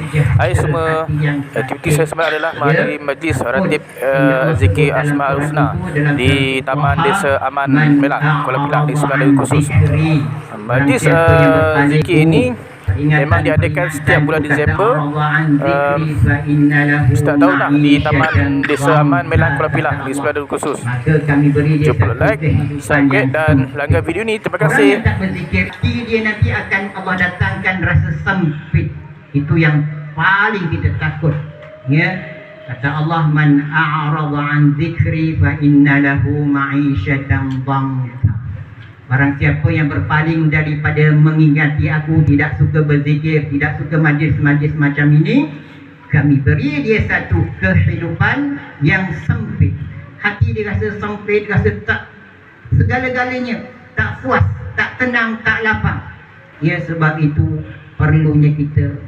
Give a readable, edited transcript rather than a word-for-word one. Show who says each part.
Speaker 1: Hai semua, aktiviti saya semalam adalah menghadiri majlis ratib zikir Asmaul Husna di Taman Desa Aman Melang, Kuala Pilah di Sekolah Negeri Khusus. Majlis zikir ini memang diadakan setiap bulan Disember. Ustaz tahu tak, di Taman Desa Aman Melang, Kuala Pilah di Sekolah Negeri Khusus. Jumpa like, subscribe dan langgan video ni. Terima kasih.
Speaker 2: Dia nanti akan Allah datangkan rasa sempit. Itu yang paling kita takut. Ya, kata Allah, man a'rada an dzikri fa inna lahu ma'isyatan dhanka. Barang siapa yang berpaling daripada mengingati aku, tidak suka berzikir, tidak suka majlis-majlis macam ini, kami beri dia satu kehidupan yang sempit. Hati dia rasa sempit, rasa tak segala-galanya, tak puas, tak tenang, tak lapang. Ya, sebab itu perlunya kita